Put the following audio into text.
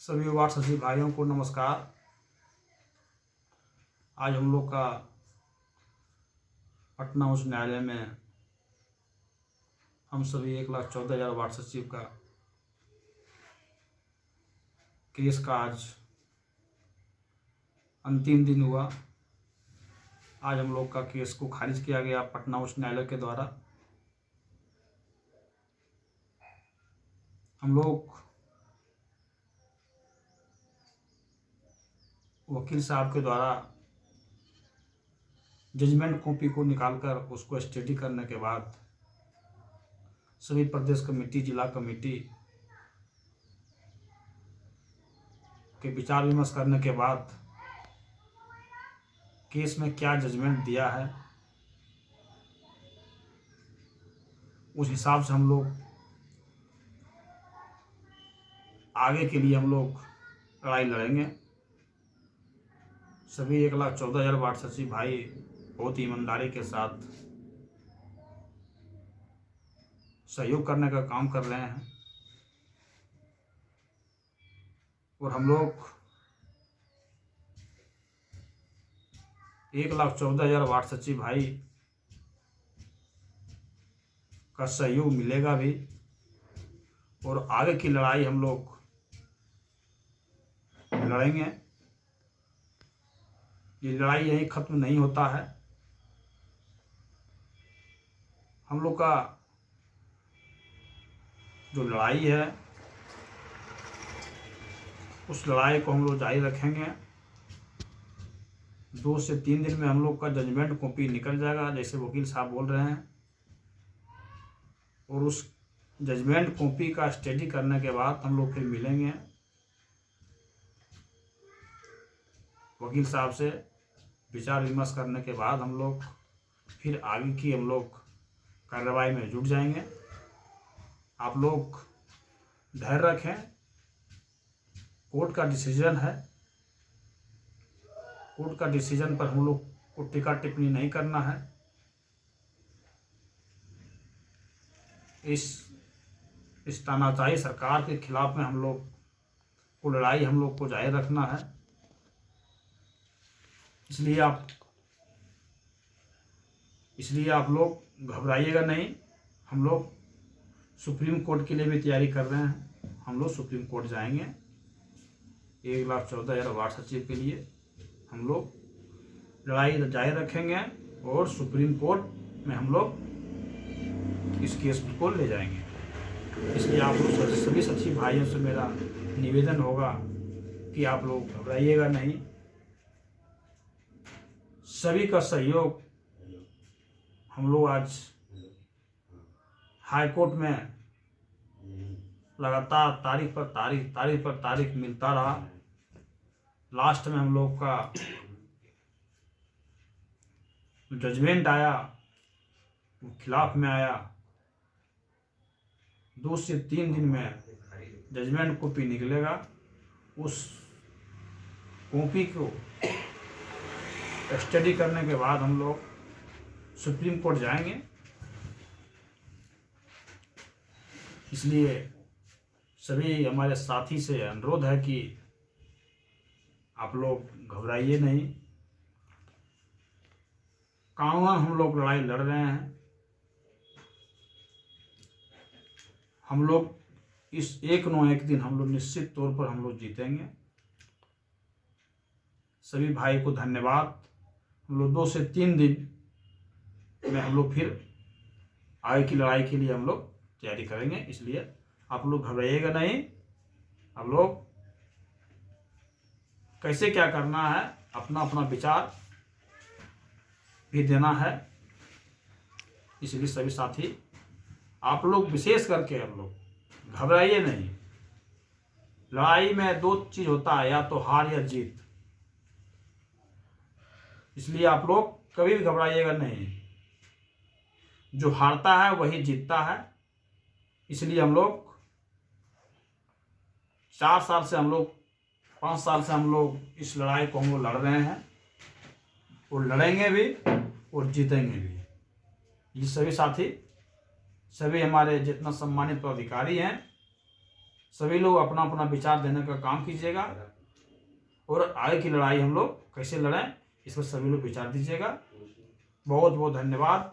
सभी वार्ड सचिव भाइयों को नमस्कार। आज हम लोग का पटना उच्च न्यायालय में हम सभी 1,14,000 वार्ड सचिव का केस का आज अंतिम दिन हुआ। आज हम लोग का केस को खारिज किया गया पटना उच्च न्यायालय के द्वारा। हम लोग वकील साहब के द्वारा जजमेंट कॉपी को निकालकर उसको स्टडी करने के बाद सभी प्रदेश कमेटी, जिला कमेटी के विचार विमर्श करने के बाद केस में क्या जजमेंट दिया है उस हिसाब से हम लोग आगे के लिए हम लोग लड़ाई लड़ेंगे। सभी 1,14,000 वार्ड सचिव भाई बहुत ईमानदारी के साथ सहयोग करने का काम कर रहे हैं और हम लोग 1,14,000 वार्ड सचिव भाई का सहयोग मिलेगा भी और आगे की लड़ाई हम लोग लड़ेंगे। ये लड़ाई यहीं खत्म नहीं होता है। हम लोग का जो लड़ाई है उस लड़ाई को हम लोग जारी रखेंगे। 2 से 3 दिन में हम लोग का जजमेंट कॉपी निकल जाएगा जैसे वकील साहब बोल रहे हैं, और उस जजमेंट कॉपी का स्टडी करने के बाद हम लोग फिर मिलेंगे वकील साहब से। विचार विमर्श करने के बाद हम लोग फिर आगे की हम लोग कार्रवाई में जुट जाएंगे। आप लोग धैर्य रखें, कोर्ट का डिसीजन है। कोर्ट का डिसीजन पर हम लोग को टीका टिप्पणी नहीं करना है। इस तानाशाही सरकार के खिलाफ में हम लोग को लड़ाई हम लोग को जारी रखना है। इसलिए आप लोग घबराइएगा नहीं। हम लोग सुप्रीम कोर्ट के लिए भी तैयारी कर रहे हैं। हम लोग सुप्रीम कोर्ट जाएंगे 1,14,000 वार्ड सचिव के लिए। हम लोग लड़ाई जारी रखेंगे और सुप्रीम कोर्ट में हम लोग इस केस को ले जाएंगे। इसलिए आप लोग सभी सचिव भाइयों से मेरा निवेदन होगा कि आप लोग घबराइएगा नहीं। सभी का सहयोग हम लोग आज हाई कोर्ट में लगातार तारीख पर तारीख मिलता रहा। लास्ट में हम लोग का जजमेंट आया वो खिलाफ में आया। 2 से 3 दिन में जजमेंट कॉपी निकलेगा। उस कॉपी को स्टडी करने के बाद हम लोग सुप्रीम कोर्ट जाएंगे। इसलिए सभी हमारे साथी से अनुरोध है कि आप लोग घबराइए नहीं। कानूनन हम लोग लड़ाई लड़ रहे हैं। हम लोग इस एक दिन हम लोग निश्चित तौर पर हम लोग जीतेंगे। सभी भाई को धन्यवाद। हम लोग 2 से 3 दिन में हम लोग फिर आगे की लड़ाई के लिए हम लोग तैयारी करेंगे। इसलिए आप लोग घबराइएगा नहीं। आप लोग कैसे क्या करना है अपना अपना विचार भी देना है। इसलिए सभी साथी आप लोग विशेष करके हम लोग घबराइए नहीं। लड़ाई में 2 चीज होता है, या तो हार या जीत। इसलिए आप लोग कभी भी घबराइएगा नहीं। जो हारता है वही जीतता है। इसलिए हम लोग 4 साल से हम लोग 5 साल से हम लोग इस लड़ाई को हम लोग लड़ रहे हैं और लड़ेंगे भी और जीतेंगे भी। ये सभी साथी, सभी हमारे जितना सम्मानित पदाधिकारी हैं सभी लोग अपना अपना विचार देने का काम कीजिएगा और आगे की लड़ाई हम लोग कैसे लड़ें इस पर सभी लोग विचार दीजिएगा। बहुत बहुत धन्यवाद।